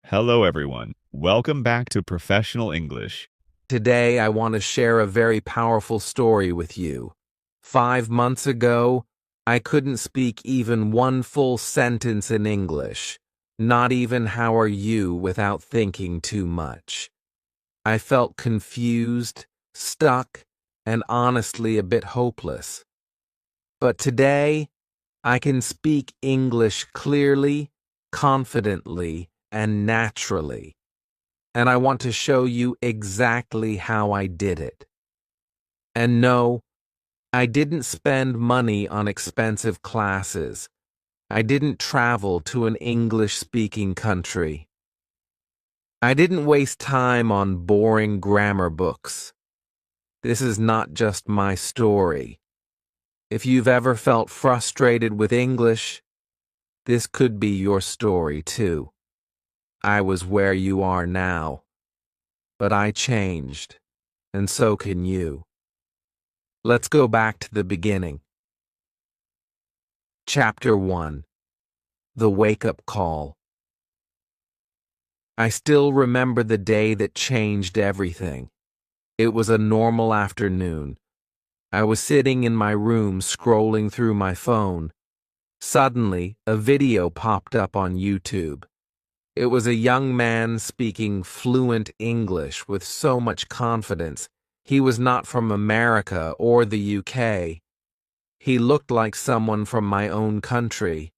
Hello, everyone. Welcome back to Professional English. Today, I want to share a very powerful story with you. 5 months ago, I couldn't speak even one full sentence in English, not even "how are you" without thinking too much. I felt confused, stuck, and honestly a bit hopeless. But today, I can speak English clearly, confidently, and naturally. And I want to show you exactly how I did it. And no, I didn't spend money on expensive classes. I didn't travel to an English-speaking country. I didn't waste time on boring grammar books. This is not just my story. If you've ever felt frustrated with English, this could be your story too. I was where you are now, but I changed, and so can you. Let's go back to the beginning. Chapter 1. The Wake-Up Call. I still remember the day that changed everything. It was a normal afternoon. I was sitting in my room scrolling through my phone. Suddenly, a video popped up on YouTube. It was a young man speaking fluent English with so much confidence. He was not from America or the UK. He looked like someone from my own country.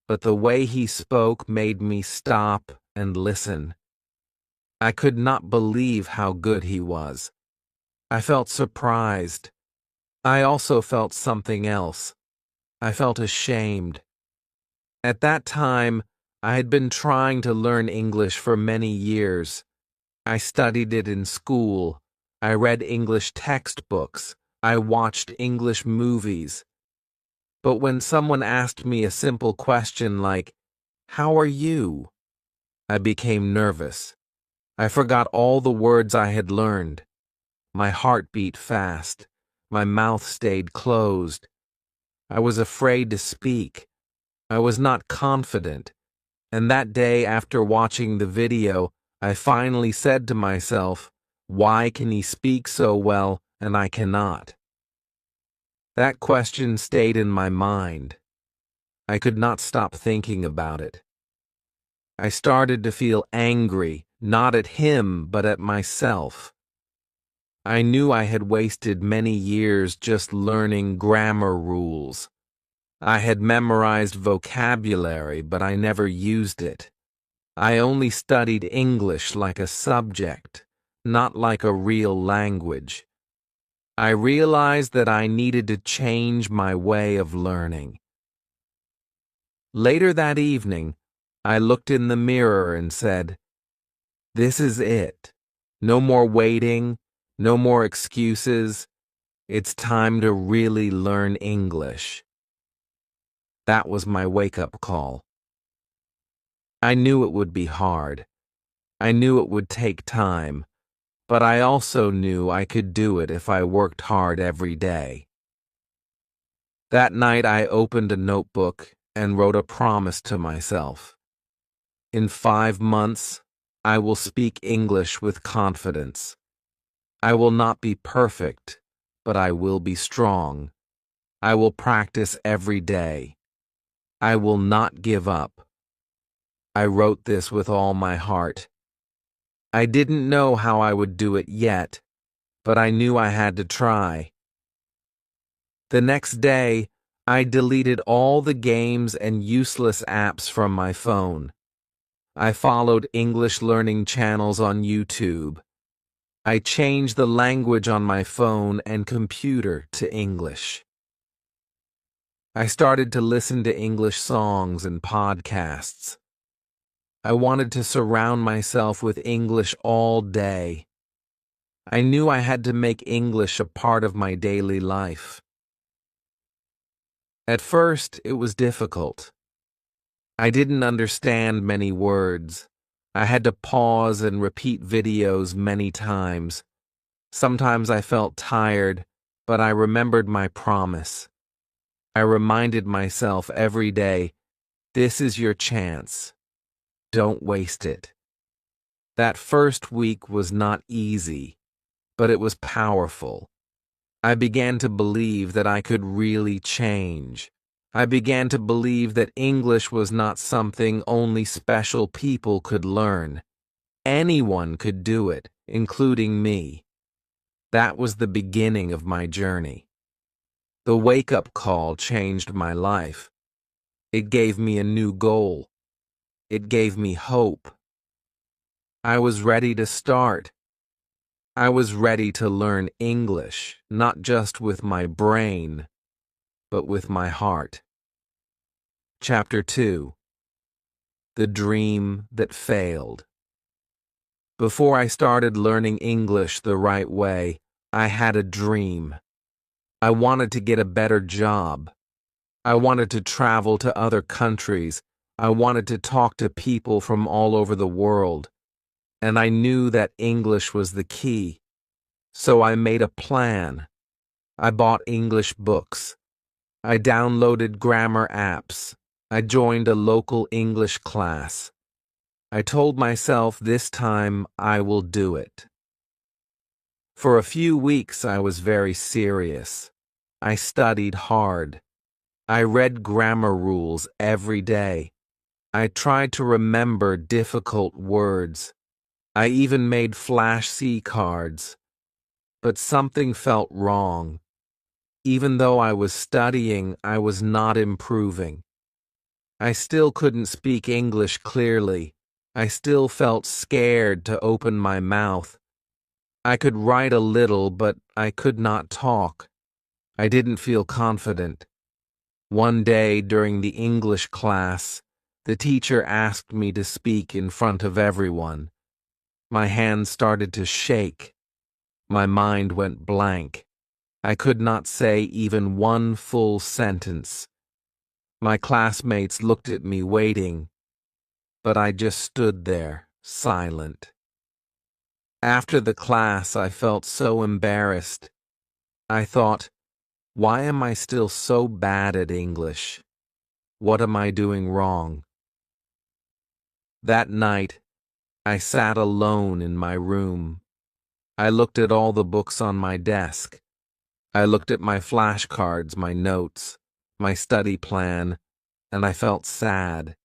But the way he spoke made me stop and listen. I could not believe how good he was. I felt surprised. I also felt something else. I felt ashamed. At that time, I had been trying to learn English for many years. I studied it in school. I read English textbooks. I watched English movies. But when someone asked me a simple question like, "How are you?" I became nervous. I forgot all the words I had learned. My heart beat fast. My mouth stayed closed. I was afraid to speak. I was not confident. And that day, after watching the video, I finally said to myself, "Why can he speak so well and I cannot?" That question stayed in my mind. I could not stop thinking about it. I started to feel angry, not at him, but at myself. I knew I had wasted many years just learning grammar rules. I had memorized vocabulary, but I never used it. I only studied English like a subject, not like a real language. I realized that I needed to change my way of learning. Later that evening, I looked in the mirror and said, "This is it. No more waiting, no more excuses. It's time to really learn English." That was my wake-up call. I knew it would be hard. I knew it would take time. But I also knew I could do it if I worked hard every day. That night I opened a notebook and wrote a promise to myself. In 5 months, I will speak English with confidence. I will not be perfect, but I will be strong. I will practice every day. I will not give up. I wrote this with all my heart. I didn't know how I would do it yet, but I knew I had to try. The next day, I deleted all the games and useless apps from my phone. I followed English learning channels on YouTube. I changed the language on my phone and computer to English. I started to listen to English songs and podcasts. I wanted to surround myself with English all day. I knew I had to make English a part of my daily life. At first, it was difficult. I didn't understand many words. I had to pause and repeat videos many times. Sometimes I felt tired, but I remembered my promise. I reminded myself every day, "This is your chance. don't waste it. That first week was not easy, but it was powerful. I began to believe that I could really change. I began to believe that English was not something only special people could learn. Anyone could do it, including me. That was the beginning of my journey. The wake-up call changed my life. It gave me a new goal. It gave me hope. I was ready to start. I was ready to learn English, not just with my brain, but with my heart. Chapter 2. The Dream That Failed. Before I started learning English the right way, I had a dream. I wanted to get a better job. I wanted to travel to other countries. I wanted to talk to people from all over the world. And I knew that English was the key. So I made a plan. I bought English books. I downloaded grammar apps. I joined a local English class. I told myself this time I will do it. For a few weeks I was very serious. I studied hard. I read grammar rules every day. I tried to remember difficult words. I even made flashcards cards. But something felt wrong. Even though I was studying, I was not improving. I still couldn't speak English clearly. I still felt scared to open my mouth. I could write a little, but I could not talk. I didn't feel confident. One day during the English class, the teacher asked me to speak in front of everyone. My hands started to shake. My mind went blank. I could not say even one full sentence. My classmates looked at me waiting, but I just stood there, silent. After the class, I felt so embarrassed. I thought, why am I still so bad at English? What am I doing wrong? That night, I sat alone in my room. I looked at all the books on my desk. I looked at my flashcards, my notes, my study plan, and I felt sad.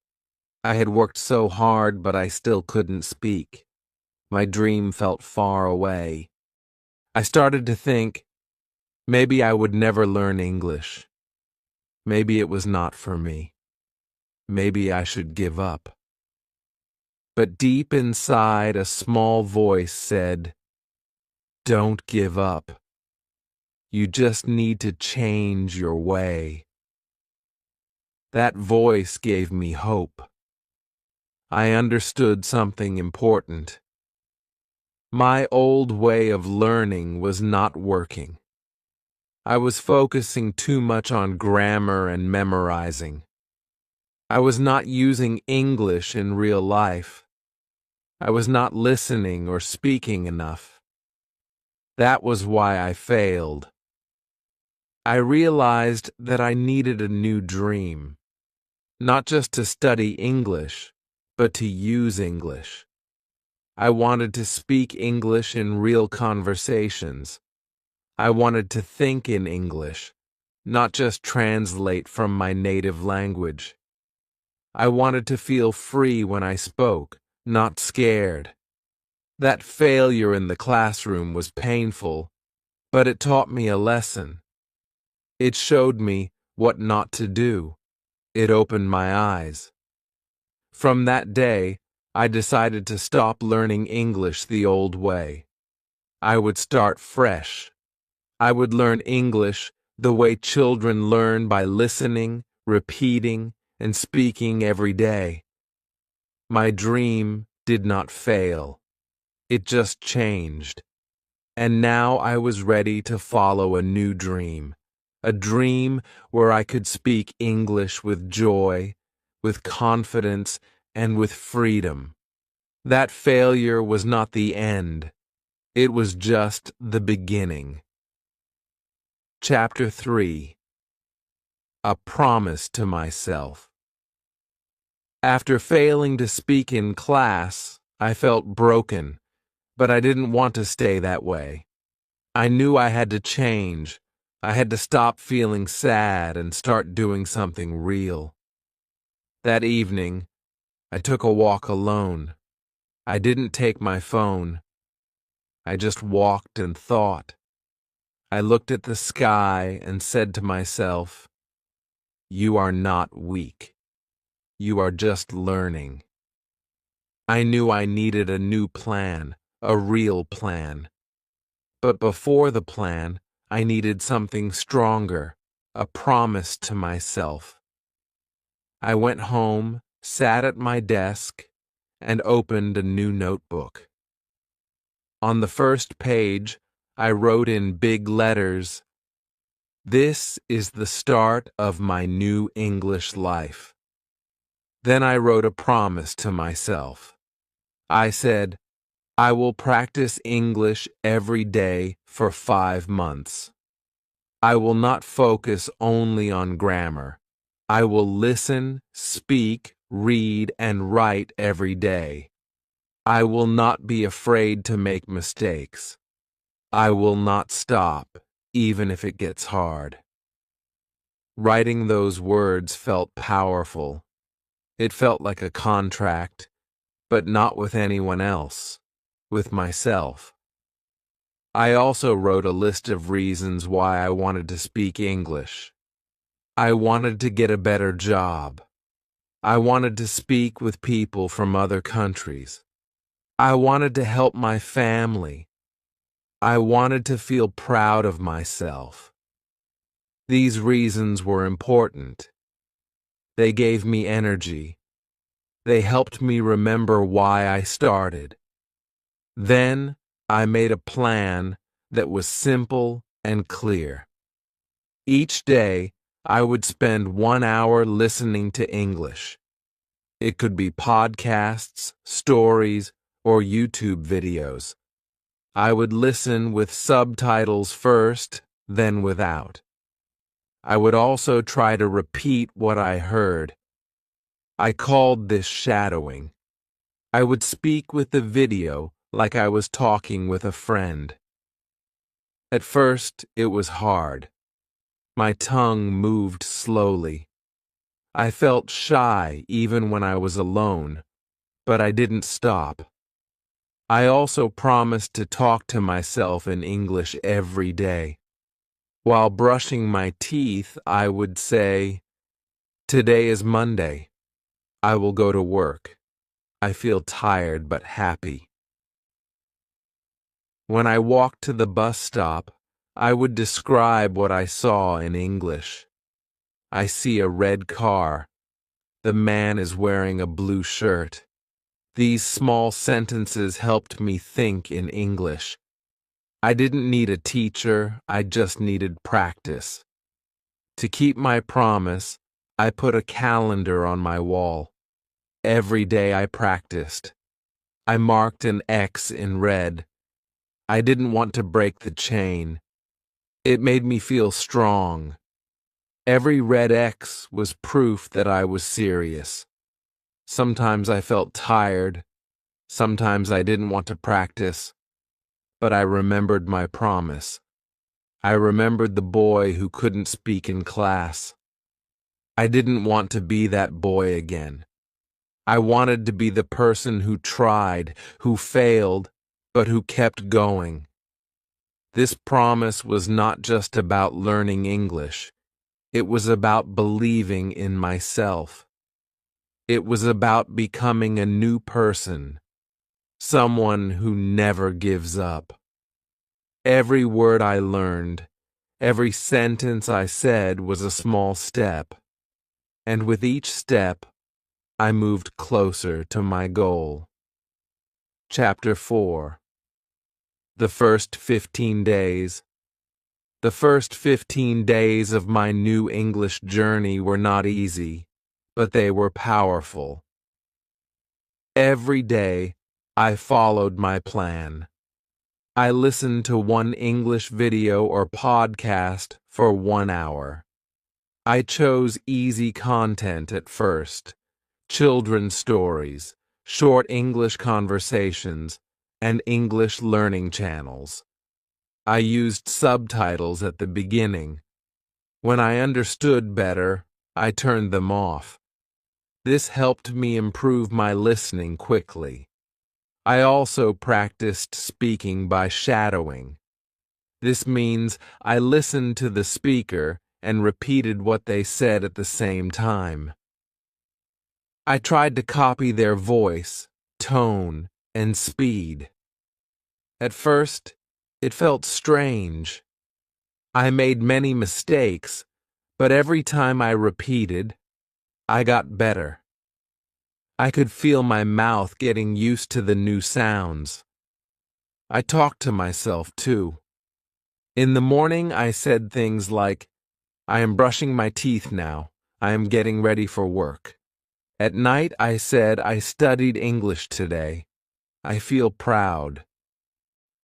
I had worked so hard, but I still couldn't speak. My dream felt far away. I started to think, maybe I would never learn English. Maybe it was not for me. Maybe I should give up. But deep inside, a small voice said, "Don't give up. You just need to change your way." That voice gave me hope. I understood something important. My old way of learning was not working. I was focusing too much on grammar and memorizing. I was not using English in real life. I was not listening or speaking enough. That was why I failed. I realized that I needed a new dream, not just to study English, but to use English. I wanted to speak English in real conversations. I wanted to think in English, not just translate from my native language. I wanted to feel free when I spoke, not scared. That failure in the classroom was painful, but it taught me a lesson. It showed me what not to do. It opened my eyes. From that day, I decided to stop learning English the old way. I would start fresh. I would learn English the way children learn, by listening, repeating, and speaking every day. My dream did not fail. It just changed. And now I was ready to follow a new dream. A dream where I could speak English with joy, with confidence, and with freedom. That failure was not the end. It was just the beginning. Chapter 3. A Promise to Myself. After failing to speak in class, I felt broken, but I didn't want to stay that way. I knew I had to change. I had to stop feeling sad and start doing something real. That evening, I took a walk alone. I didn't take my phone. I just walked and thought. I looked at the sky and said to myself, "You are not weak. You are just learning." I knew I needed a new plan, a real plan. But before the plan, I needed something stronger, a promise to myself. I went home, sat at my desk, and opened a new notebook. On the first page, I wrote in big letters, "This is the start of my new English life." Then I wrote a promise to myself. I said, "I will practice English every day for 5 months. I will not focus only on grammar. I will listen, speak, read, and write every day. I will not be afraid to make mistakes. I will not stop, even if it gets hard." Writing those words felt powerful. It felt like a contract, but not with anyone else, with myself. I also wrote a list of reasons why I wanted to speak English. I wanted to get a better job. I wanted to speak with people from other countries. I wanted to help my family. I wanted to feel proud of myself. These reasons were important. They gave me energy. They helped me remember why I started. Then I made a plan that was simple and clear. Each day, I would spend 1 hour listening to English. It could be podcasts, stories, or YouTube videos. I would listen with subtitles first, then without. I would also try to repeat what I heard. I called this shadowing. I would speak with the video like I was talking with a friend. At first, it was hard. My tongue moved slowly. I felt shy even when I was alone, but I didn't stop. I also promised to talk to myself in English every day. While brushing my teeth, I would say, "Today is Monday. I will go to work. I feel tired but happy." When I walked to the bus stop, I would describe what I saw in English. "I see a red car. The man is wearing a blue shirt." These small sentences helped me think in English. I didn't need a teacher, I just needed practice. To keep my promise, I put a calendar on my wall. Every day I practiced. I marked an X in red. I didn't want to break the chain. It made me feel strong. Every red X was proof that I was serious. Sometimes I felt tired. Sometimes I didn't want to practice. But I remembered my promise. I remembered the boy who couldn't speak in class. I didn't want to be that boy again. I wanted to be the person who tried, who failed, but who kept going. This promise was not just about learning English. It was about believing in myself. It was about becoming a new person, someone who never gives up. Every word I learned, every sentence I said was a small step. And with each step, I moved closer to my goal. Chapter 4. The first 15 days. The first 15 days of my new English journey were not easy, but they were powerful. Every day, I followed my plan. I listened to one English video or podcast for 1 hour. I chose easy content at first, children's stories, short English conversations, and English learning channels. I used subtitles at the beginning. When I understood better, I turned them off. This helped me improve my listening quickly. I also practiced speaking by shadowing. This means I listened to the speaker and repeated what they said at the same time. I tried to copy their voice, tone, and speed. At first, it felt strange. I made many mistakes, but every time I repeated, I got better. I could feel my mouth getting used to the new sounds. I talked to myself, too. In the morning, I said things like, I am brushing my teeth now. I am getting ready for work. At night, I said, I studied English today. I feel proud.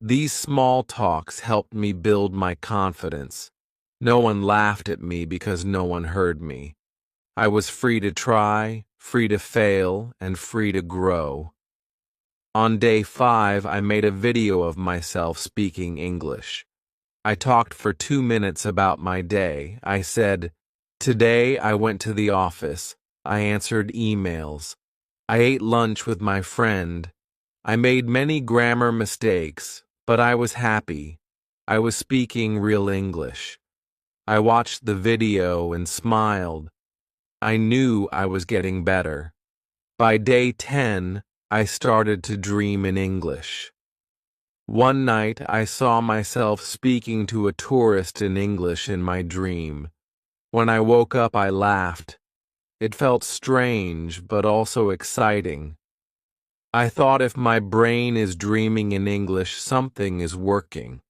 These small talks helped me build my confidence. No one laughed at me because no one heard me. I was free to try, free to fail, and free to grow. On day 5, I made a video of myself speaking English. I talked for 2 minutes about my day. I said, today I went to the office. I answered emails. I ate lunch with my friend. I made many grammar mistakes, but I was happy. I was speaking real English. I watched the video and smiled. I knew I was getting better. By day 10, I started to dream in English. One night, I saw myself speaking to a tourist in English in my dream. When I woke up, I laughed. It felt strange, but also exciting. I thought if my brain is dreaming in English, something is working.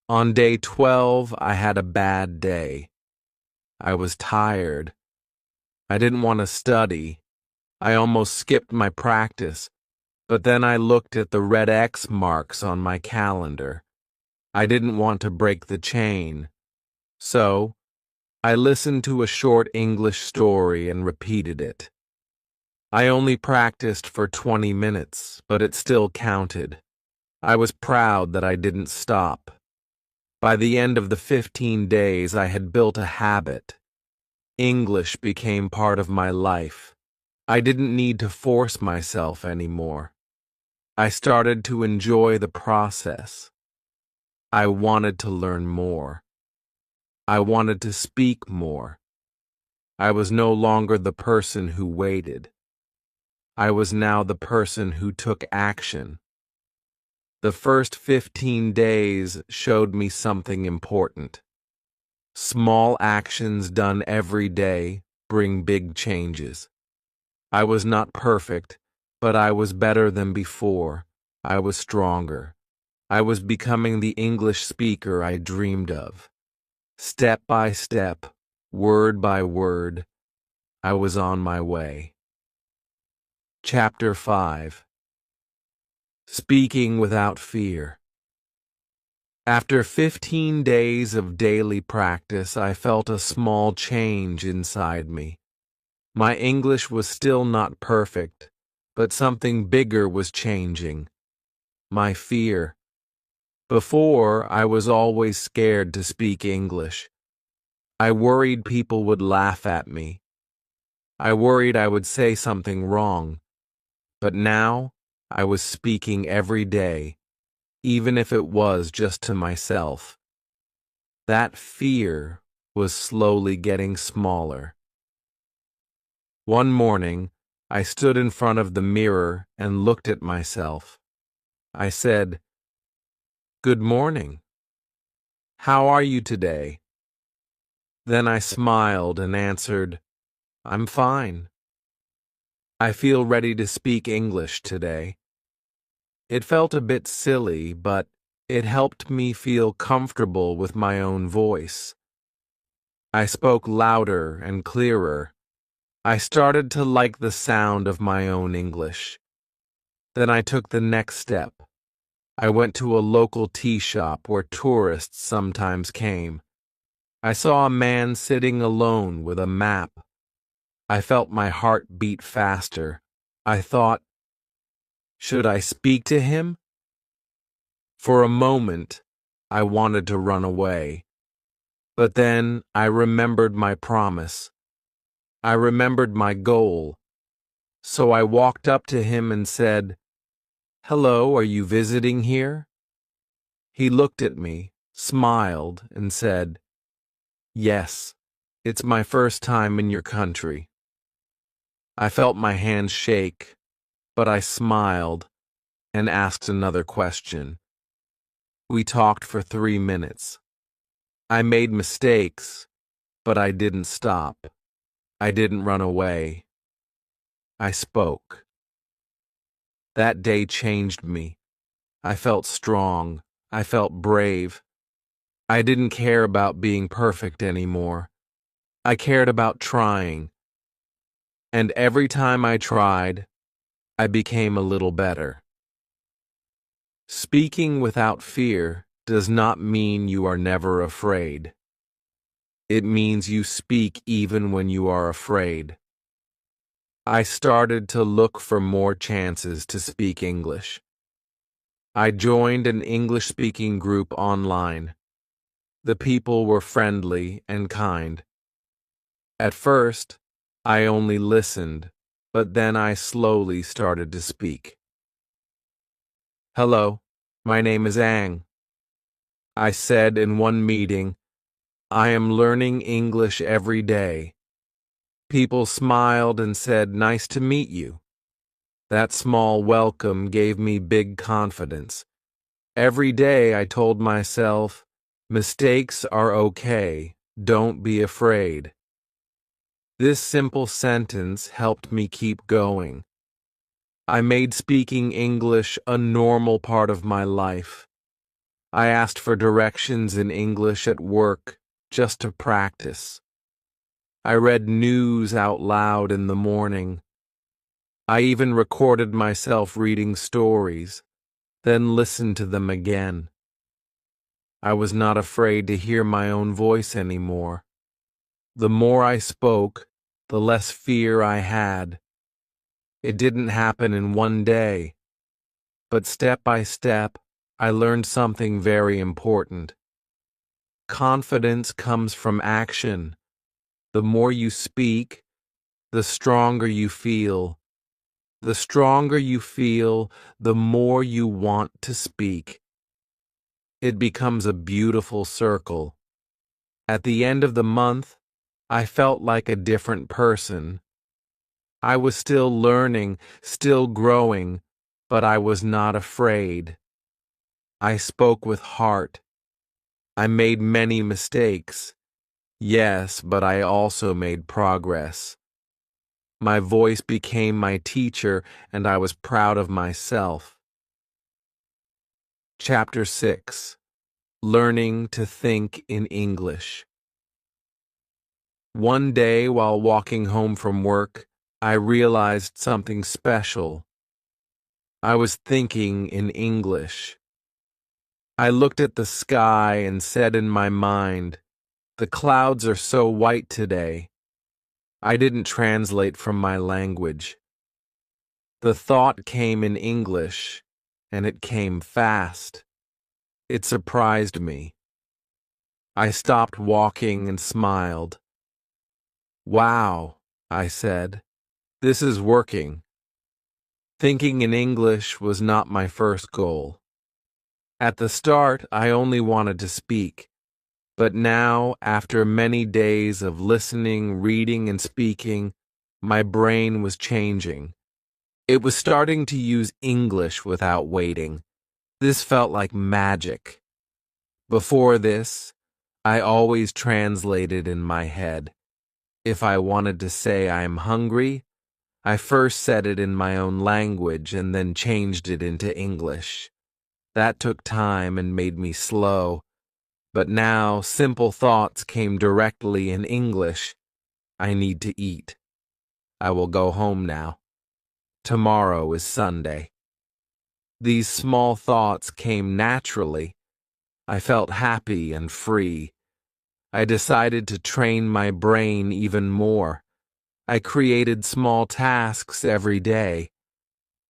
On day 12, I had a bad day. I was tired. I didn't want to study. I almost skipped my practice. But then I looked at the red X marks on my calendar. I didn't want to break the chain. So, I listened to a short English story and repeated it. I only practiced for 20 minutes, but it still counted. I was proud that I didn't stop. By the end of the 15 days, I had built a habit. English became part of my life. I didn't need to force myself anymore. I started to enjoy the process. I wanted to learn more. I wanted to speak more. I was no longer the person who waited. I was now the person who took action. The first 15 days showed me something important. Small actions done every day bring big changes. I was not perfect, but I was better than before. I was stronger. I was becoming the English speaker I dreamed of. Step by step, word by word, I was on my way. Chapter 5. Speaking Without Fear. After 15 days of daily practice, I felt a small change inside me. My English was still not perfect, but something bigger was changing. My fear. Before, I was always scared to speak English. I worried people would laugh at me. I worried I would say something wrong. But now, I was speaking every day, even if it was just to myself. That fear was slowly getting smaller. One morning, I stood in front of the mirror and looked at myself. I said, "Good morning. How are you today?" Then I smiled and answered, "I'm fine. I feel ready to speak English today." It felt a bit silly, but it helped me feel comfortable with my own voice. I spoke louder and clearer. I started to like the sound of my own English. Then I took the next step. I went to a local tea shop where tourists sometimes came. I saw a man sitting alone with a map. I felt my heart beat faster. I thought, should I speak to him? For a moment, I wanted to run away. But then I remembered my promise. I remembered my goal. So I walked up to him and said, "Hello, are you visiting here?" He looked at me, smiled, and said, "Yes, it's my first time in your country." I felt my hand shake, but I smiled and asked another question. We talked for 3 minutes. I made mistakes, but I didn't stop. I didn't run away. I spoke. That day changed me. I felt strong. I felt brave. I didn't care about being perfect anymore. I cared about trying. And every time I tried, I became a little better. Speaking without fear does not mean you are never afraid. It means you speak even when you are afraid. I started to look for more chances to speak English. I joined an English-speaking group online. The people were friendly and kind. At first, I only listened, but then I slowly started to speak. "Hello, my name is Ang," I said in one meeting. "I am learning English every day." People smiled and said, "Nice to meet you." That small welcome gave me big confidence. Every day I told myself, mistakes are okay, don't be afraid. This simple sentence helped me keep going. I made speaking English a normal part of my life. I asked for directions in English at work just to practice. I read news out loud in the morning. I even recorded myself reading stories, then listened to them again. I was not afraid to hear my own voice anymore. The more I spoke, the less fear I had. It didn't happen in one day, but step by step, I learned something very important. Confidence comes from action. The more you speak, the stronger you feel. The stronger you feel, the more you want to speak. It becomes a beautiful circle. At the end of the month, I felt like a different person. I was still learning, still growing, but I was not afraid. I spoke with heart. I made many mistakes. Yes, but I also made progress. My voice became my teacher, and I was proud of myself. Chapter 6. Learning to Think in English. One day while walking home from work, I realized something special. I was thinking in English. I looked at the sky and said in my mind, "The clouds are so white today." I didn't translate from my language. The thought came in English, and it came fast. It surprised me. I stopped walking and smiled. "Wow," I said, "this is working." Thinking in English was not my first goal. At the start, I only wanted to speak. But now, after many days of listening, reading, and speaking, my brain was changing. It was starting to use English without waiting. This felt like magic. Before this, I always translated in my head. If I wanted to say I am hungry, I first said it in my own language and then changed it into English. That took time and made me slow. But now simple thoughts came directly in English. I need to eat. I will go home now. Tomorrow is Sunday. These small thoughts came naturally. I felt happy and free. I decided to train my brain even more. I created small tasks every day.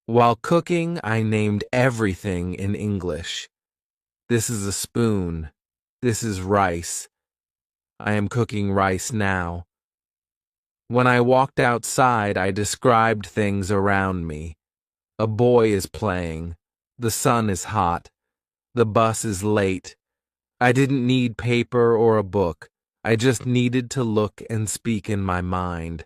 While cooking, I named everything in English. This is a spoon. This is rice. I am cooking rice now. When I walked outside, I described things around me. A boy is playing. The sun is hot. The bus is late. I didn't need paper or a book. I just needed to look and speak in my mind.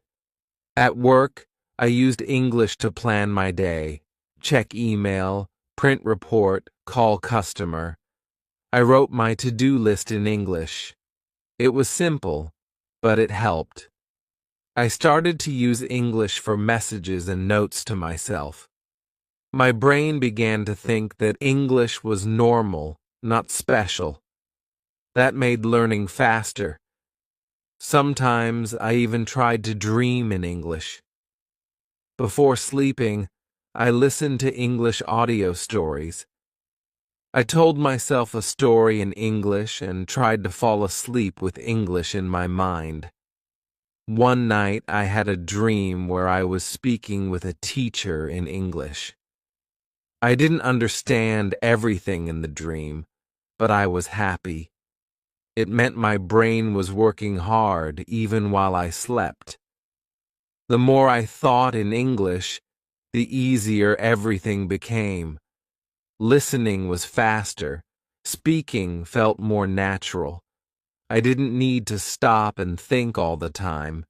At work, I used English to plan my day. Check email, print report, call customer. I wrote my to-do list in English. It was simple, but it helped. I started to use English for messages and notes to myself. My brain began to think that English was normal, not special. That made learning faster. Sometimes I even tried to dream in English. Before sleeping, I listened to English audio stories. I told myself a story in English and tried to fall asleep with English in my mind. One night I had a dream where I was speaking with a teacher in English. I didn't understand everything in the dream, but I was happy. It meant my brain was working hard even while I slept. The more I thought in English, the easier everything became. Listening was faster. Speaking felt more natural. I didn't need to stop and think all the time.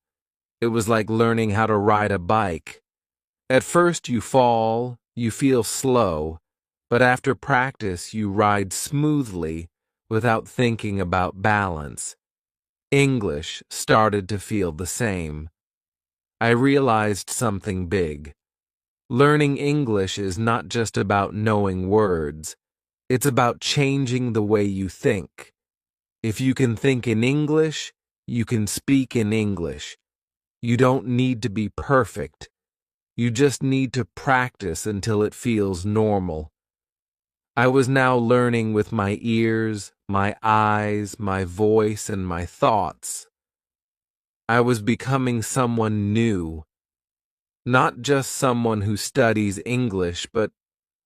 It was like learning how to ride a bike. At first you fall, you feel slow, but after practice you ride smoothly without thinking about balance. English started to feel the same. I realized something big. Learning English is not just about knowing words. It's about changing the way you think. If you can think in English, you can speak in English. You don't need to be perfect. You just need to practice until it feels normal. I was now learning with my ears, my eyes, my voice, and my thoughts. I was becoming someone new. Not just someone who studies English, but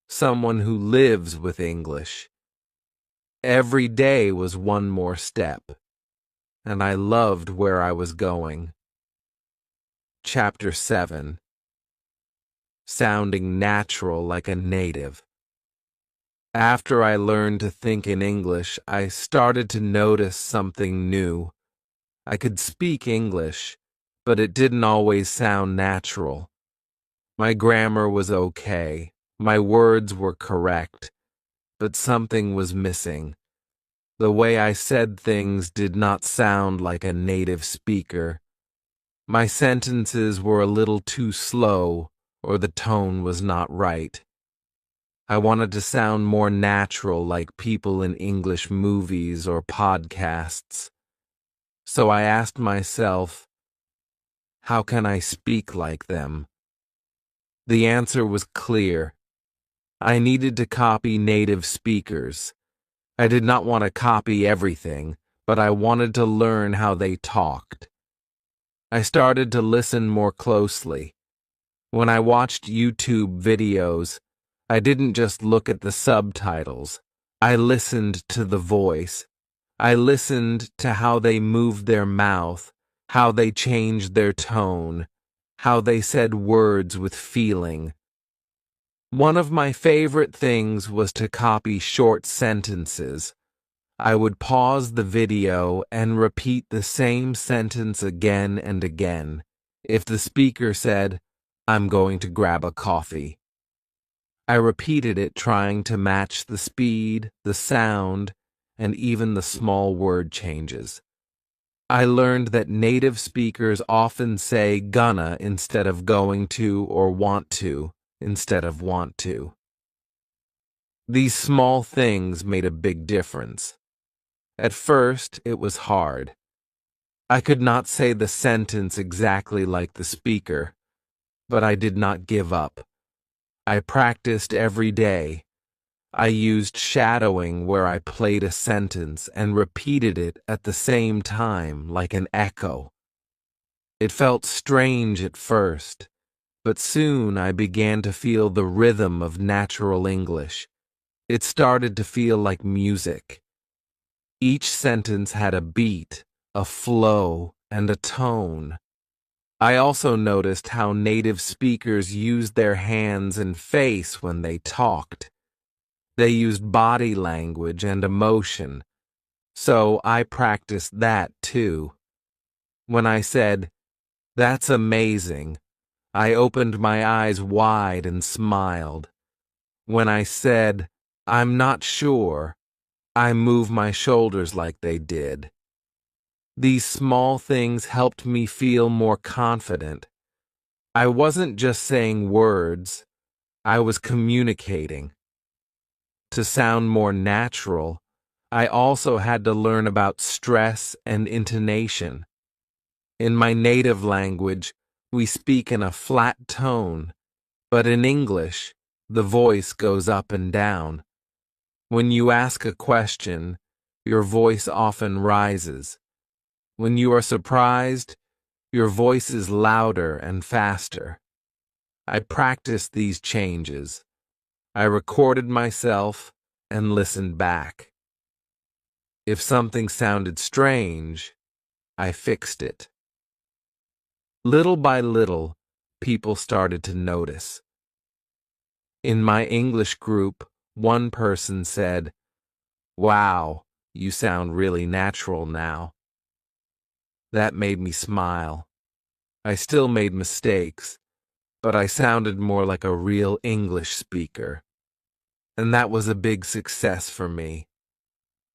someone who lives with English. Every day was one more step, and I loved where I was going. Chapter 7. Sounding natural like a native. After I learned to think in English, I started to notice something new. I could speak English, but it didn't always sound natural. My grammar was okay. My words were correct, but something was missing. The way I said things did not sound like a native speaker. My sentences were a little too slow, or the tone was not right. I wanted to sound more natural like people in English movies or podcasts. So I asked myself, how can I speak like them? The answer was clear. I needed to copy native speakers. I did not want to copy everything, but I wanted to learn how they talked. I started to listen more closely. When I watched YouTube videos, I didn't just look at the subtitles. I listened to the voice. I listened to how they moved their mouth, how they changed their tone, how they said words with feeling. One of my favorite things was to copy short sentences. I would pause the video and repeat the same sentence again and again. If the speaker said, "I'm going to grab a coffee," I repeated it, trying to match the speed, the sound, and even the small word changes. I learned that native speakers often say gonna instead of going to, or want to instead of want to. These small things made a big difference. At first, it was hard. I could not say the sentence exactly like the speaker, but I did not give up. I practiced every day. I used shadowing, where I played a sentence and repeated it at the same time like an echo. It felt strange at first, but soon I began to feel the rhythm of natural English. It started to feel like music. Each sentence had a beat, a flow, and a tone. I also noticed how native speakers used their hands and face when they talked. They used body language and emotion, so I practiced that too. When I said, "That's amazing," I opened my eyes wide and smiled. When I said, "I'm not sure," I moved my shoulders like they did. These small things helped me feel more confident. I wasn't just saying words, I was communicating. To sound more natural, I also had to learn about stress and intonation. In my native language, we speak in a flat tone, but in English, the voice goes up and down. When you ask a question, your voice often rises. When you are surprised, your voice is louder and faster. I practiced these changes. I recorded myself and listened back. If something sounded strange, I fixed it. Little by little, people started to notice. In my English group, one person said, "Wow, you sound really natural now." That made me smile. I still made mistakes, but I sounded more like a real English speaker. And that was a big success for me.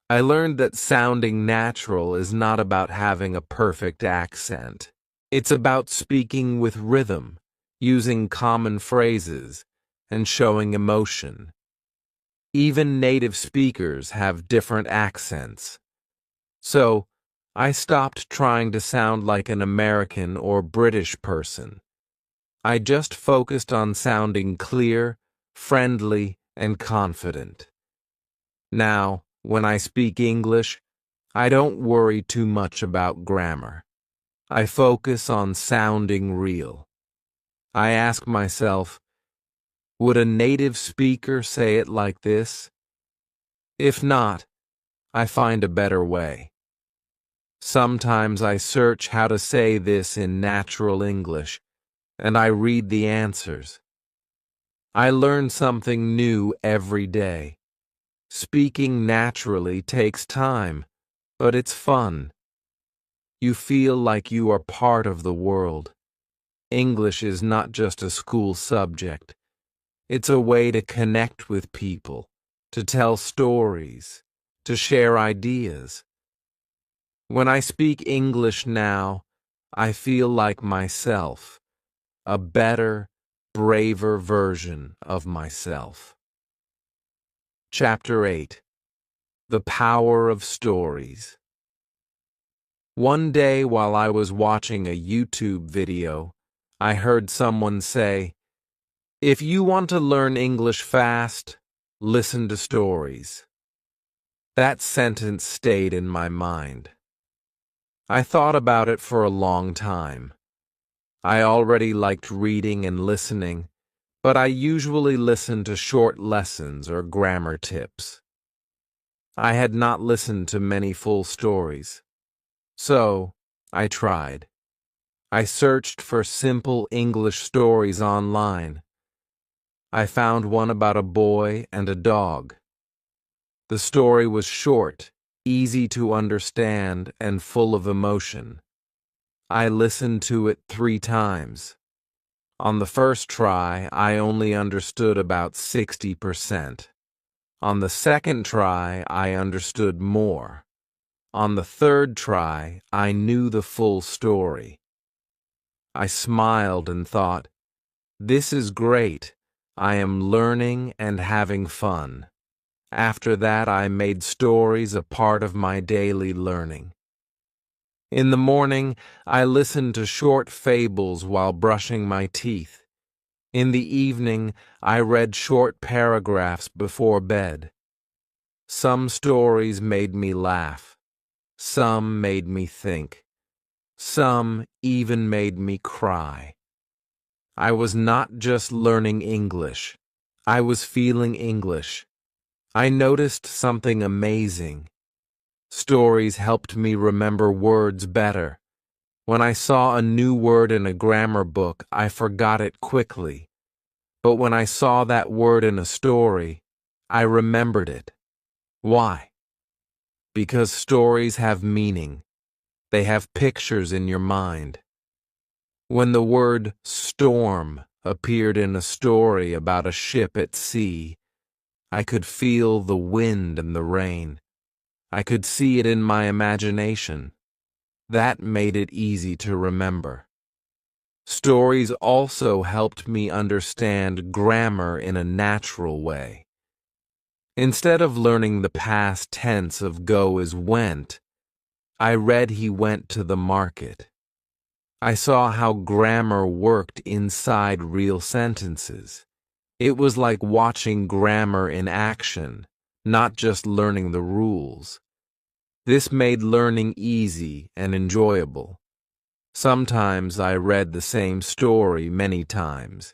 I learned that sounding natural is not about having a perfect accent. It's about speaking with rhythm, using common phrases, and showing emotion. Even native speakers have different accents. So, I stopped trying to sound like an American or British person. I just focused on sounding clear, friendly, and confident. Now, when I speak English, I don't worry too much about grammar. I focus on sounding real. I ask myself, would a native speaker say it like this? If not, I find a better way. Sometimes I search how to say this in natural English, and I read the answers. I learn something new every day. Speaking naturally takes time, but it's fun. You feel like you are part of the world. English is not just a school subject. It's a way to connect with people, to tell stories, to share ideas. When I speak English now, I feel like myself, a better, braver version of myself. Chapter 8. The Power of Stories. One day while I was watching a YouTube video, I heard someone say, "If you want to learn English fast, listen to stories." That sentence stayed in my mind. I thought about it for a long time. I already liked reading and listening, but I usually listened to short lessons or grammar tips. I had not listened to many full stories. So, I tried. I searched for simple English stories online. I found one about a boy and a dog. The story was short, easy to understand, and full of emotion. I listened to it 3 times. On the first try, I only understood about 60%. On the second try, I understood more. On the third try, I knew the full story. I smiled and thought, "This is great. I am learning and having fun." After that, I made stories a part of my daily learning. In the morning, I listened to short fables while brushing my teeth. In the evening, I read short paragraphs before bed. Some stories made me laugh. Some made me think. Some even made me cry. I was not just learning English. I was feeling English. I noticed something amazing. Stories helped me remember words better. When I saw a new word in a grammar book, I forgot it quickly. But when I saw that word in a story, I remembered it. Why? Because stories have meaning. They have pictures in your mind. When the word storm appeared in a story about a ship at sea, I could feel the wind and the rain. I could see it in my imagination. That made it easy to remember. Stories also helped me understand grammar in a natural way. Instead of learning the past tense of go as went, I read he went to the market. I saw how grammar worked inside real sentences. It was like watching grammar in action, not just learning the rules. This made learning easy and enjoyable. Sometimes I read the same story many times.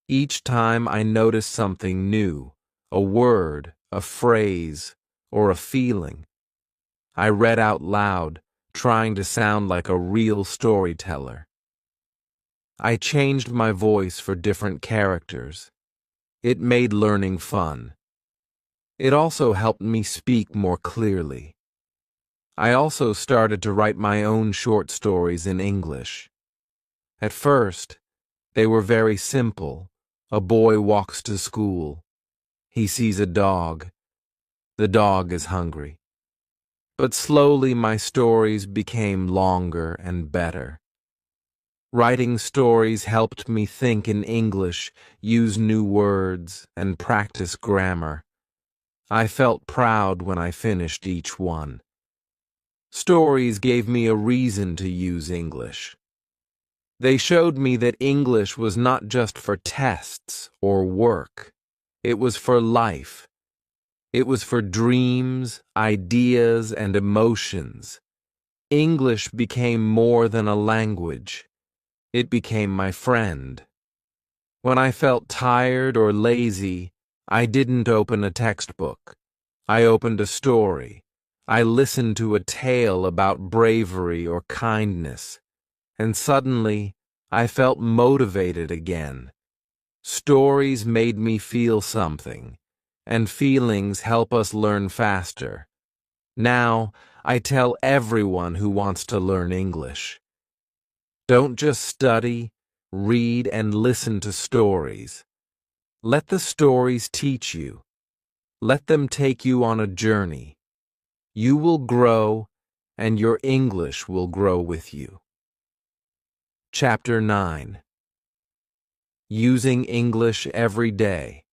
Each time I noticed something new, a word, a phrase, or a feeling. I read out loud, trying to sound like a real storyteller. I changed my voice for different characters. It made learning fun. It also helped me speak more clearly. I also started to write my own short stories in English. At first, they were very simple. A boy walks to school. He sees a dog. The dog is hungry. But slowly my stories became longer and better. Writing stories helped me think in English, use new words, and practice grammar. I felt proud when I finished each one. Stories gave me a reason to use English. They showed me that English was not just for tests or work. It was for life. It was for dreams, ideas, and emotions. English became more than a language. It became my friend. When I felt tired or lazy, I didn't open a textbook. I opened a story. I listened to a tale about bravery or kindness, and suddenly I felt motivated again. Stories made me feel something, and feelings help us learn faster. Now, I tell everyone who wants to learn English. Don't just study, read, and listen to stories. Let the stories teach you. Let them take you on a journey. You will grow, and your English will grow with you. Chapter 9. Using English Every Day.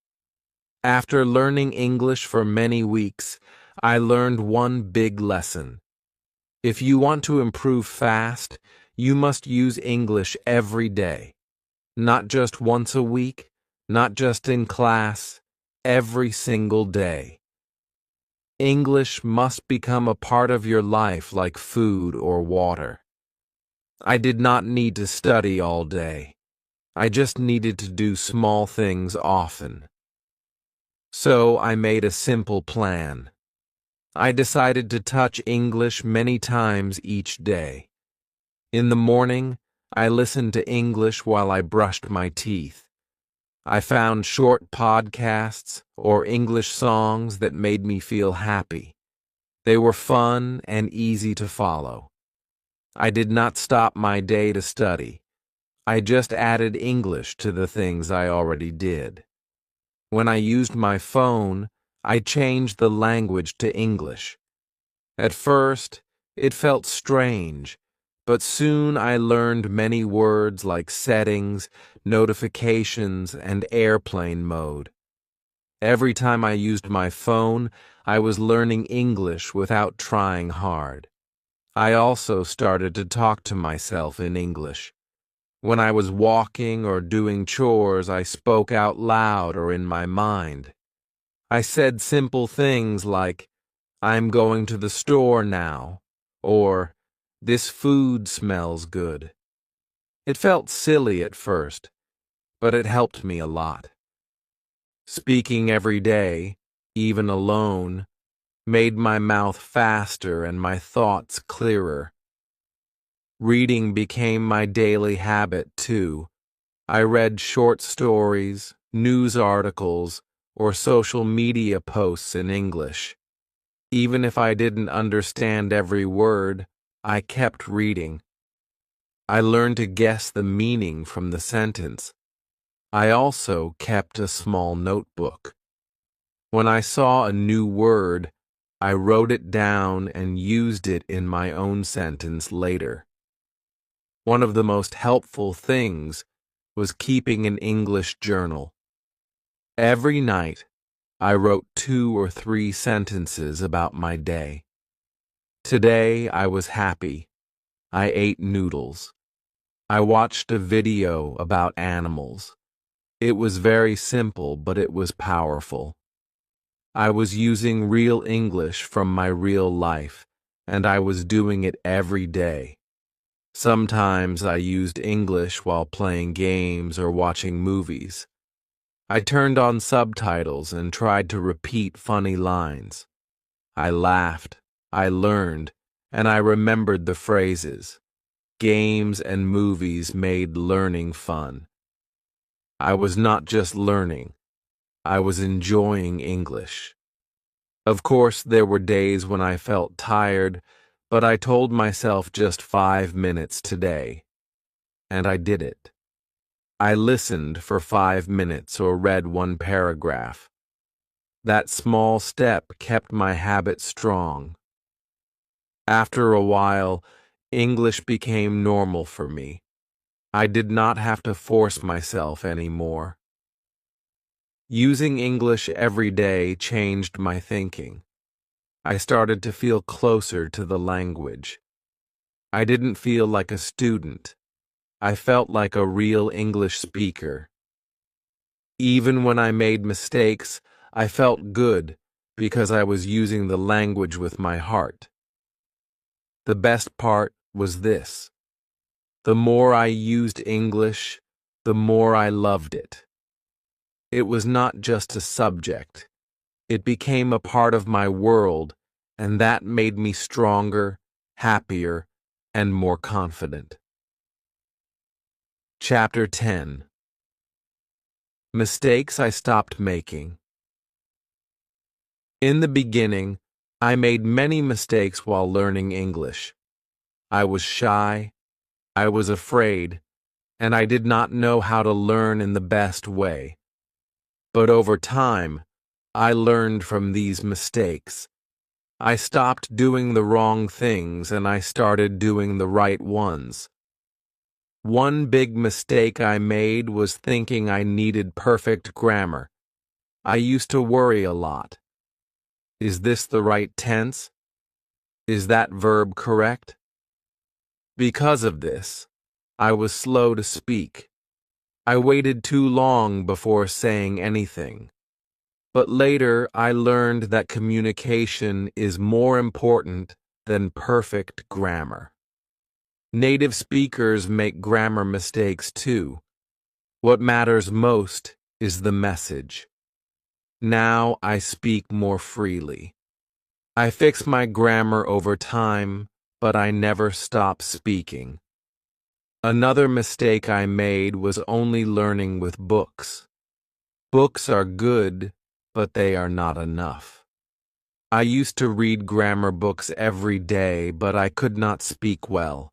After learning English for many weeks, I learned one big lesson. If you want to improve fast, you must use English every day. Not just once a week, not just in class, every single day. English must become a part of your life like food or water. I did not need to study all day. I just needed to do small things often. So I made a simple plan. I decided to touch English many times each day. In the morning, I listened to English while I brushed my teeth. I found short podcasts or English songs that made me feel happy. They were fun and easy to follow. I did not stop my day to study. I just added English to the things I already did. When I used my phone, I changed the language to English. At first, it felt strange, but soon I learned many words like settings, notifications, and airplane mode. Every time I used my phone, I was learning English without trying hard. I also started to talk to myself in English. When I was walking or doing chores, I spoke out loud or in my mind. I said simple things like, "I'm going to the store now," or This food smells good. It felt silly at first, but it helped me a lot. Speaking every day, even alone, made my mouth faster and my thoughts clearer. Reading became my daily habit, too. I read short stories, news articles, or social media posts in English. Even if I didn't understand every word, I kept reading. I learned to guess the meaning from the sentence. I also kept a small notebook. When I saw a new word, I wrote it down and used it in my own sentence later. One of the most helpful things was keeping an English journal. Every night, I wrote 2 or 3 sentences about my day. Today, I was happy. I ate noodles. I watched a video about animals. It was very simple, but it was powerful. I was using real English from my real life, and I was doing it every day. Sometimes I used English while playing games or watching movies. I turned on subtitles and tried to repeat funny lines. I laughed, I learned, and I remembered the phrases. Games and movies made learning fun. I was not just learning, I was enjoying English. Of course, there were days when I felt tired, but I told myself just 5 minutes today, and I did it. I listened for 5 minutes or read 1 paragraph. That small step kept my habit strong. After a while, English became normal for me. I did not have to force myself anymore. Using English every day changed my thinking. I started to feel closer to the language. I didn't feel like a student. I felt like a real English speaker. Even when I made mistakes, I felt good because I was using the language with my heart. The best part was this. The more I used English, the more I loved it. It was not just a subject. It became a part of my world, and that made me stronger, happier, and more confident. Chapter 10. Mistakes I stopped making. In the beginning, I made many mistakes while learning English. I was shy, I was afraid, and I did not know how to learn in the best way. But over time, I learned from these mistakes. I stopped doing the wrong things and I started doing the right ones. One big mistake I made was thinking I needed perfect grammar. I used to worry a lot. Is this the right tense? Is that verb correct? Because of this, I was slow to speak. I waited too long before saying anything. But later, I learned that communication is more important than perfect grammar. Native speakers make grammar mistakes too. What matters most is the message. Now I speak more freely. I fix my grammar over time, but I never stop speaking. Another mistake I made was only learning with books. Books are good, but they are not enough. I used to read grammar books every day, but I could not speak well.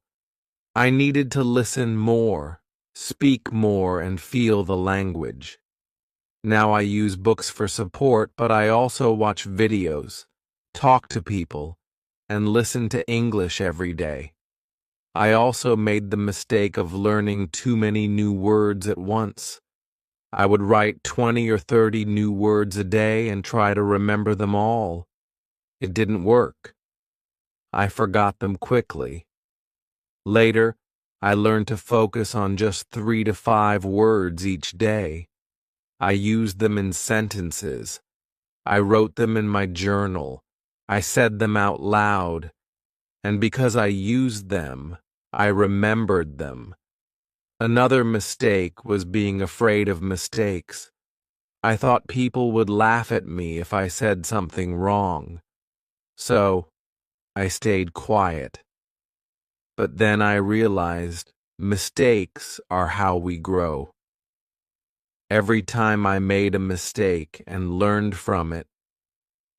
I needed to listen more, speak more, and feel the language. Now I use books for support, but I also watch videos, talk to people, and listen to English every day. I also made the mistake of learning too many new words at once. I would write 20 or 30 new words a day and try to remember them all. It didn't work. I forgot them quickly. Later, I learned to focus on just 3 to 5 words each day. I used them in sentences. I wrote them in my journal. I said them out loud. and because I used them, I remembered them. Another mistake was being afraid of mistakes. I thought people would laugh at me if I said something wrong. So, I stayed quiet. But then I realized mistakes are how we grow. Every time I made a mistake and learned from it,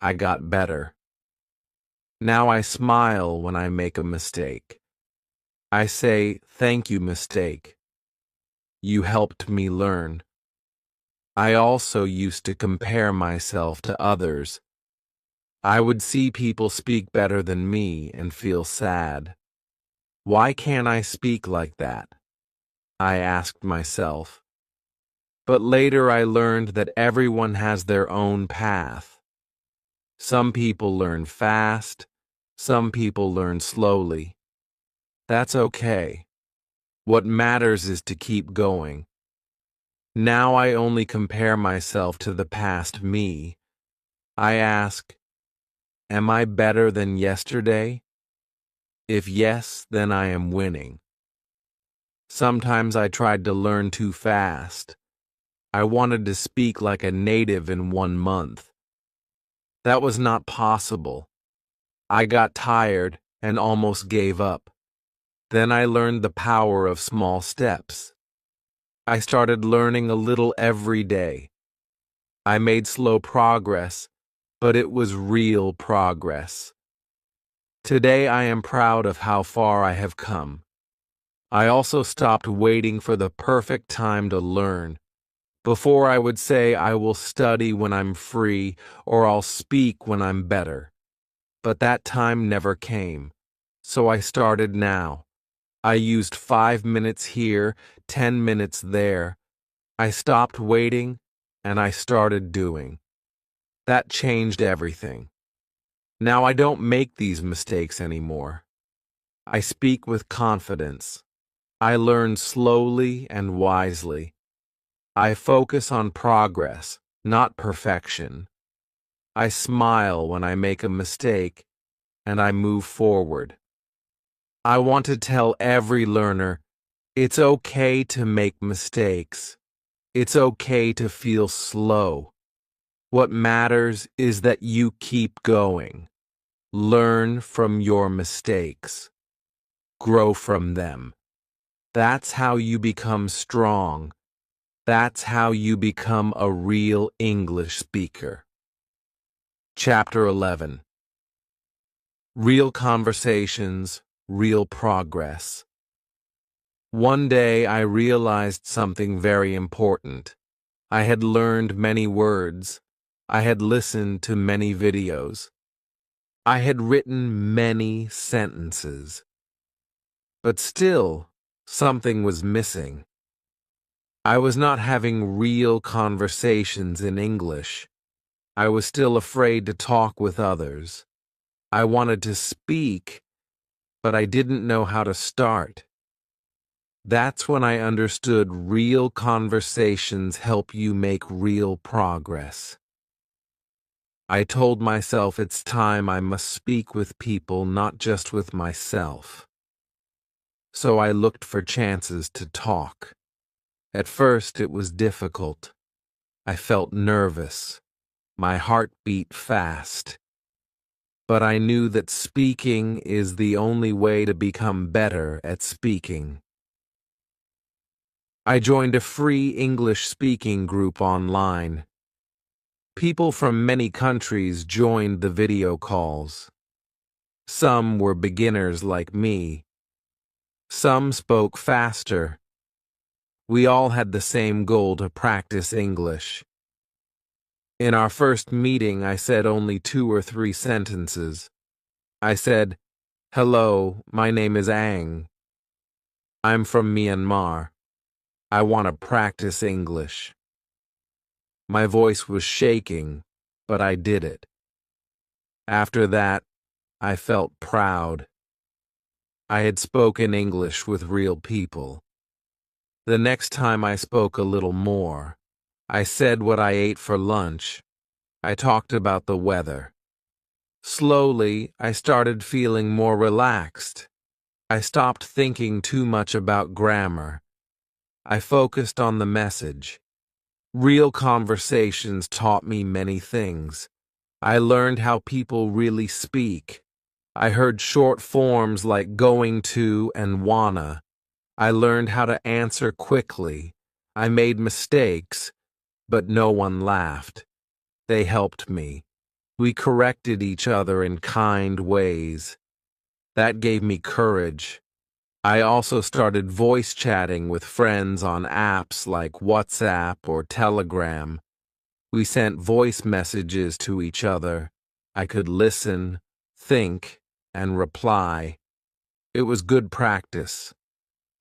I got better. Now I smile when I make a mistake. I say, "Thank you, mistake. You helped me learn." I also used to compare myself to others. I would see people speak better than me and feel sad. Why can't I speak like that? I asked myself. But later I learned that everyone has their own path. Some people learn fast, some people learn slowly. That's okay. What matters is to keep going. Now I only compare myself to the past me. I ask, am I better than yesterday? If yes, then I am winning. Sometimes I tried to learn too fast. I wanted to speak like a native in 1 month. That was not possible. I got tired and almost gave up. Then I learned the power of small steps. I started learning a little every day. I made slow progress, but it was real progress. Today I am proud of how far I have come. I also stopped waiting for the perfect time to learn. Before I would say I will study when I'm free or I'll speak when I'm better. But that time never came. So I started now. I used 5 minutes here, 10 minutes there. I stopped waiting and I started doing. That changed everything. Now I don't make these mistakes anymore. I speak with confidence. I learn slowly and wisely. I focus on progress, not perfection. I smile when I make a mistake, and I move forward. I want to tell every learner, it's okay to make mistakes. It's okay to feel slow. What matters is that you keep going. Learn from your mistakes. Grow from them. That's how you become strong. That's how you become a real English speaker. Chapter 11. Real conversations, real progress. One day I realized something very important. I had learned many words. I had listened to many videos. I had written many sentences. But still, something was missing. I was not having real conversations in English. I was still afraid to talk with others. I wanted to speak, but I didn't know how to start. That's when I understood real conversations help you make real progress. I told myself it's time I must speak with people, not just with myself. So I looked for chances to talk. At first it was difficult. I felt nervous. My heart beat fast. But I knew that speaking is the only way to become better at speaking. I joined a free English speaking group online. People from many countries joined the video calls. Some were beginners like me. Some spoke faster. We all had the same goal to practice English. In our first meeting, I said only 2 or 3 sentences. I said, "Hello, my name is Ang. I'm from Myanmar. I want to practice English." My voice was shaking, but I did it. After that, I felt proud. I had spoken English with real people. The next time I spoke a little more. I said what I ate for lunch. I talked about the weather. Slowly, I started feeling more relaxed. I stopped thinking too much about grammar. I focused on the message. Real conversations taught me many things. I learned how people really speak. I heard short forms like going to and wanna. I learned how to answer quickly. I made mistakes, but no one laughed. They helped me. We corrected each other in kind ways. That gave me courage. I also started voice chatting with friends on apps like WhatsApp or Telegram. We sent voice messages to each other. I could listen, think, and reply. It was good practice.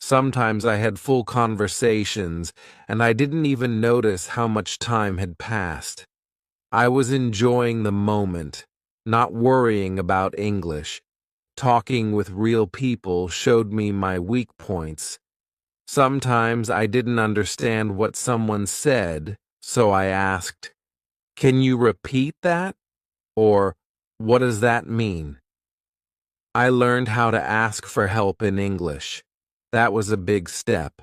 Sometimes I had full conversations, and I didn't even notice how much time had passed. I was enjoying the moment, not worrying about English. Talking with real people showed me my weak points. Sometimes I didn't understand what someone said, so I asked, "Can you repeat that?" Or, "What does that mean?" I learned how to ask for help in English. That was a big step.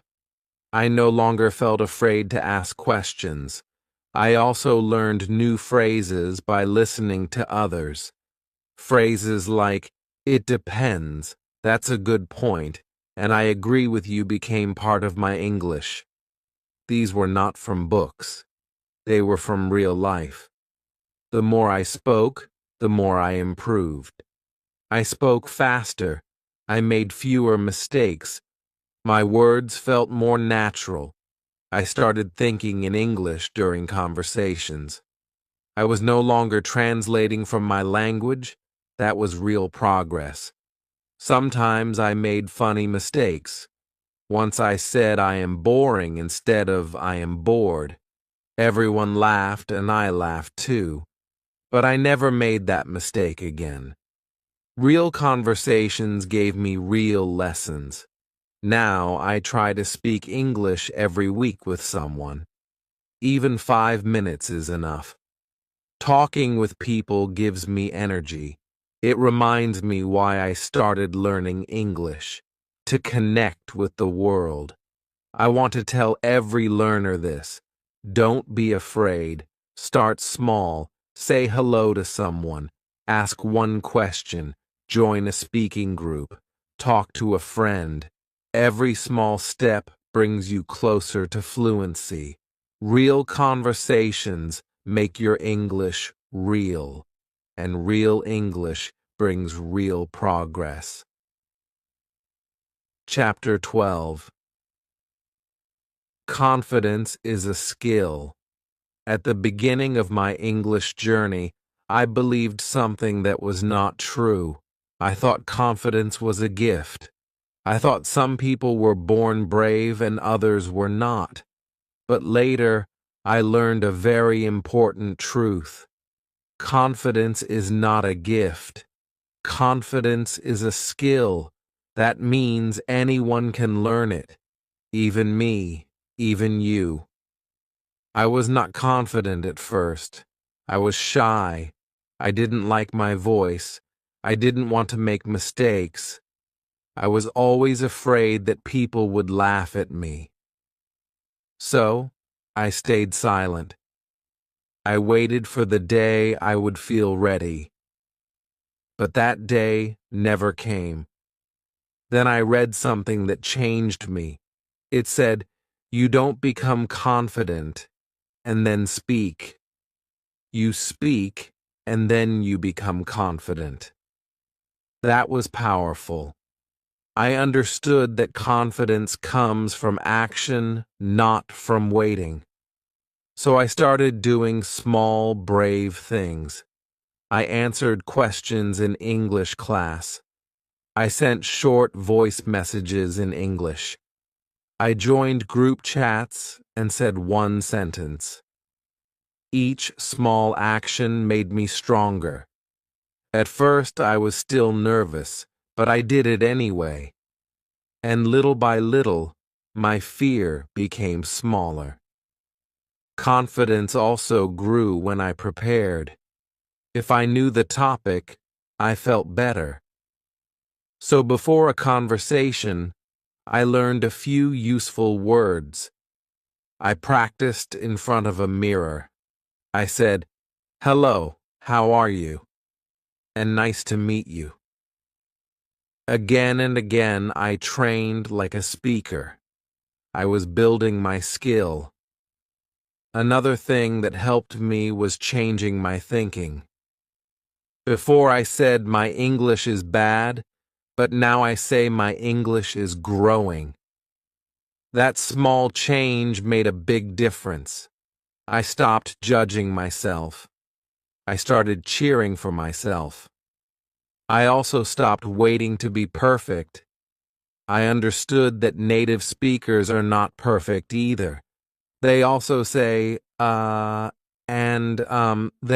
I no longer felt afraid to ask questions. I also learned new phrases by listening to others. Phrases like, "It depends," "That's a good point," and "I agree with you" became part of my English. These were not from books. They were from real life. The more I spoke, the more I improved. I spoke faster. I made fewer mistakes. My words felt more natural. I started thinking in English during conversations. I was no longer translating from my language. That was real progress. Sometimes I made funny mistakes. Once I said "I am boring" instead of "I am bored." Everyone laughed and I laughed too. But I never made that mistake again. Real conversations gave me real lessons. Now I try to speak English every week with someone. Even 5 minutes is enough. Talking with people gives me energy. It reminds me why I started learning English, to connect with the world. I want to tell every learner this. Don't be afraid. Start small. Say hello to someone. Ask one question. Join a speaking group. Talk to a friend. Every small step brings you closer to fluency. Real conversations make your English real, and real English brings real progress. Chapter 12. Confidence is a skill. At the beginning of my English journey, I believed something that was not true. I thought confidence was a gift. I thought some people were born brave and others were not. But later, I learned a very important truth. Confidence is not a gift. Confidence is a skill. That means anyone can learn it. Even me, even you. I was not confident at first. I was shy. I didn't like my voice. I didn't want to make mistakes. I was always afraid that people would laugh at me. So, I stayed silent. I waited for the day I would feel ready. But that day never came. Then I read something that changed me. It said, "You don't become confident and then speak. You speak and then you become confident." That was powerful. I understood that confidence comes from action, not from waiting. So I started doing small, brave things. I answered questions in English class. I sent short voice messages in English. I joined group chats and said one sentence. Each small action made me stronger. At first, I was still nervous, but I did it anyway. And little by little, my fear became smaller. Confidence also grew when I prepared. If I knew the topic, I felt better. So before a conversation, I learned a few useful words. I practiced in front of a mirror. I said, "Hello, how are you?" and "Nice to meet you." Again and again, I trained like a speaker. I was building my skill. Another thing that helped me was changing my thinking. Before I said my English is bad, but now I say my English is growing. That small change made a big difference. I stopped judging myself. I started cheering for myself. I also stopped waiting to be perfect. I understood that native speakers are not perfect either. They also say, they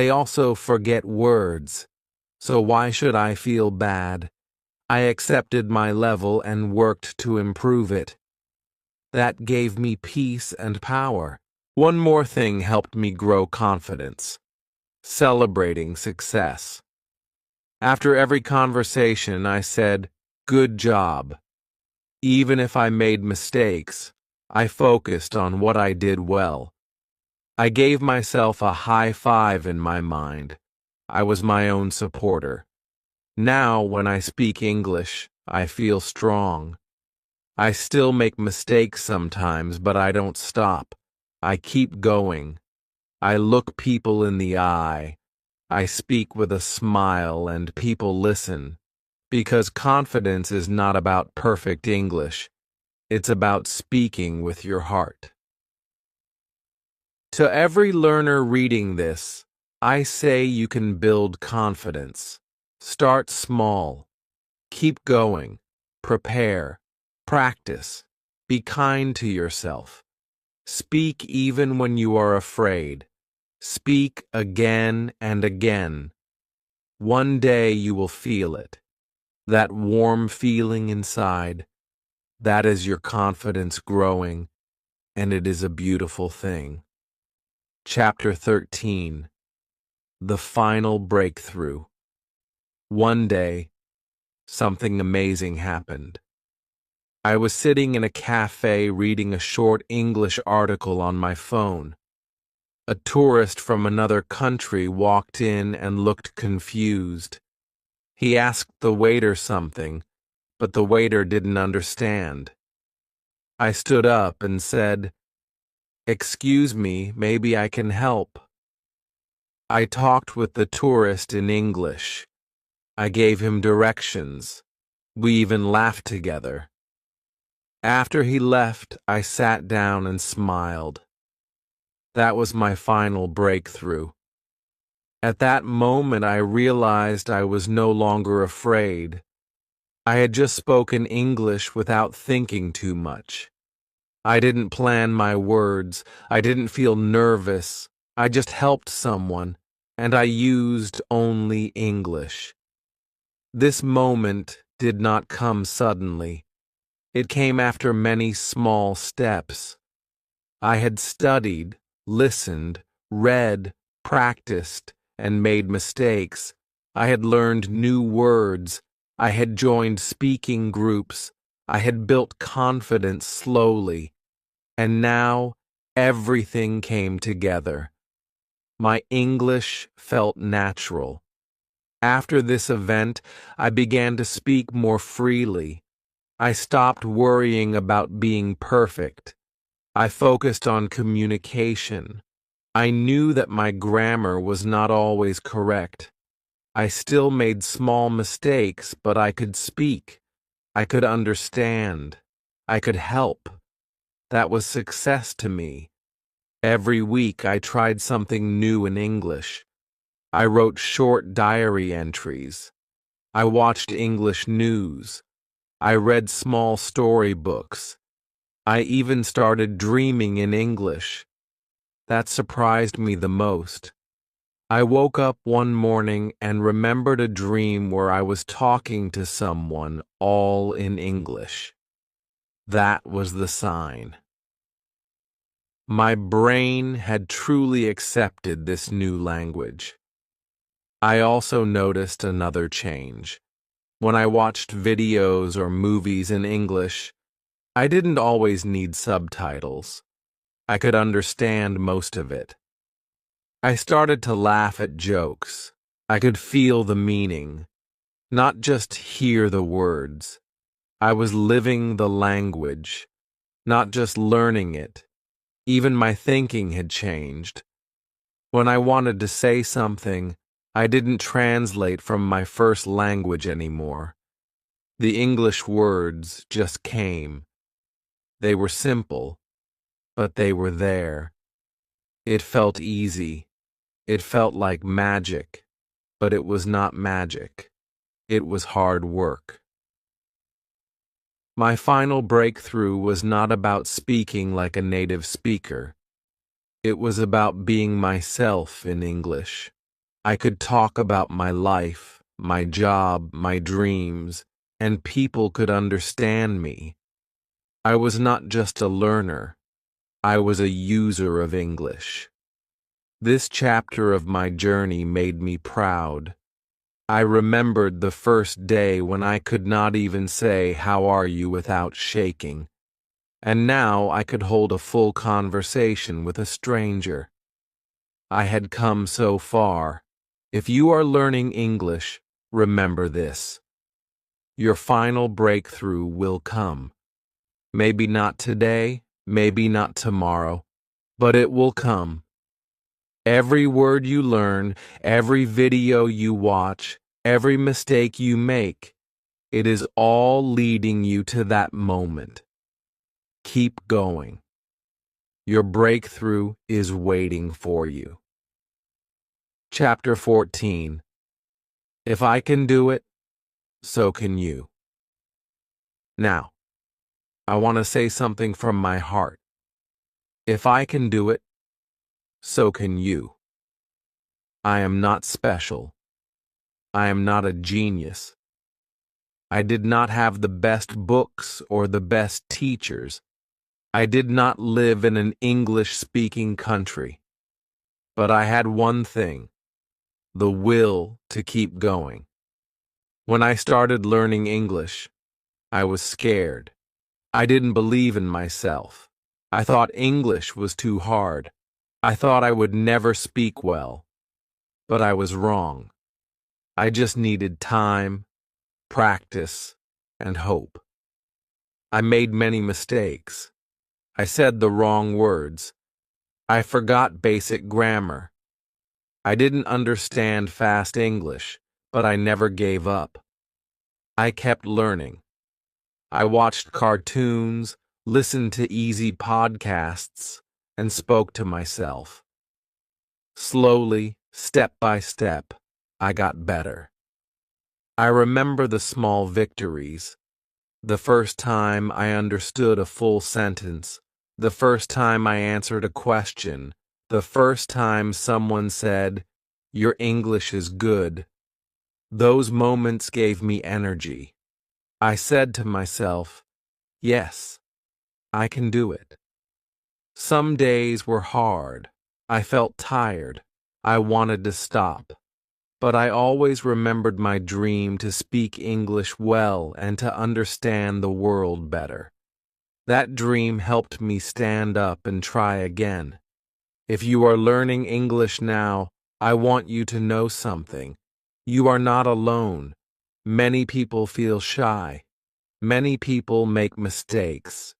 also forget words. So why should I feel bad? I accepted my level and worked to improve it. That gave me peace and power. One more thing helped me grow confidence: celebrating success. After every conversation, I said, "Good job." Even if I made mistakes, I focused on what I did well. I gave myself a high five in my mind. I was my own supporter. Now, when I speak English, I feel strong. I still make mistakes sometimes, but I don't stop. I keep going. I look people in the eye. I speak with a smile and people listen. Because confidence is not about perfect English. It's about speaking with your heart. To every learner reading this, I say you can build confidence. Start small. Keep going. Prepare. Practice. Be kind to yourself. Speak even when you are afraid. Speak again and again. One day you will feel it. That warm feeling inside. That is your confidence growing, and it is a beautiful thing. Chapter 13. The Final Breakthrough. One day, something amazing happened. I was sitting in a cafe reading a short English article on my phone. A tourist from another country walked in and looked confused. He asked the waiter something, but the waiter didn't understand. I stood up and said, "Excuse me, maybe I can help." I talked with the tourist in English. I gave him directions. We even laughed together. After he left, I sat down and smiled. That was my final breakthrough. At that moment, I realized I was no longer afraid. I had just spoken English without thinking too much. I didn't plan my words. I didn't feel nervous. I just helped someone, and I used only English. This moment did not come suddenly. It came after many small steps. I had studied, listened, read, practiced, and made mistakes. I had learned new words. I had joined speaking groups. I had built confidence slowly. And now everything came together. My English felt natural. After this event, I began to speak more freely. I stopped worrying about being perfect. I focused on communication. I knew that my grammar was not always correct. I still made small mistakes, but I could speak. I could understand. I could help. That was success to me. Every week I tried something new in English. I wrote short diary entries. I watched English news. I read small storybooks. I even started dreaming in English. That surprised me the most. I woke up one morning and remembered a dream where I was talking to someone all in English. That was the sign. My brain had truly accepted this new language. I also noticed another change. When I watched videos or movies in English, I didn't always need subtitles. I could understand most of it. I started to laugh at jokes. I could feel the meaning, not just hear the words. I was living the language, not just learning it. Even my thinking had changed. When I wanted to say something, I didn't translate from my first language anymore. The English words just came. They were simple, but they were there. It felt easy. It felt like magic, but it was not magic. It was hard work. My final breakthrough was not about speaking like a native speaker. It was about being myself in English. I could talk about my life, my job, my dreams, and people could understand me. I was not just a learner. I was a user of English. This chapter of my journey made me proud. I remembered the first day when I could not even say, "How are you?" without shaking. And now I could hold a full conversation with a stranger. I had come so far. If you are learning English, remember this. Your final breakthrough will come. Maybe not today, maybe not tomorrow, but it will come. Every word you learn, every video you watch, every mistake you make, it is all leading you to that moment. Keep going. Your breakthrough is waiting for you. Chapter 14. If I can do it, so can you. Now, I want to say something from my heart. If I can do it, so can you. I am not special. I am not a genius. I did not have the best books or the best teachers. I did not live in an English-speaking country. But I had one thing, the will to keep going. When I started learning English, I was scared. I didn't believe in myself. I thought English was too hard. I thought I would never speak well. But I was wrong. I just needed time, practice, and hope. I made many mistakes. I said the wrong words. I forgot basic grammar. I didn't understand fast English, but I never gave up. I kept learning. I watched cartoons, listened to easy podcasts, and spoke to myself. Slowly, step by step, I got better. I remember the small victories. The first time I understood a full sentence, the first time I answered a question, the first time someone said, "Your English is good." Those moments gave me energy. I said to myself, "Yes, I can do it." Some days were hard. I felt tired. I wanted to stop. But I always remembered my dream to speak English well and to understand the world better. That dream helped me stand up and try again. If you are learning English now, I want you to know something. You are not alone. Many people feel shy. Many people make mistakes.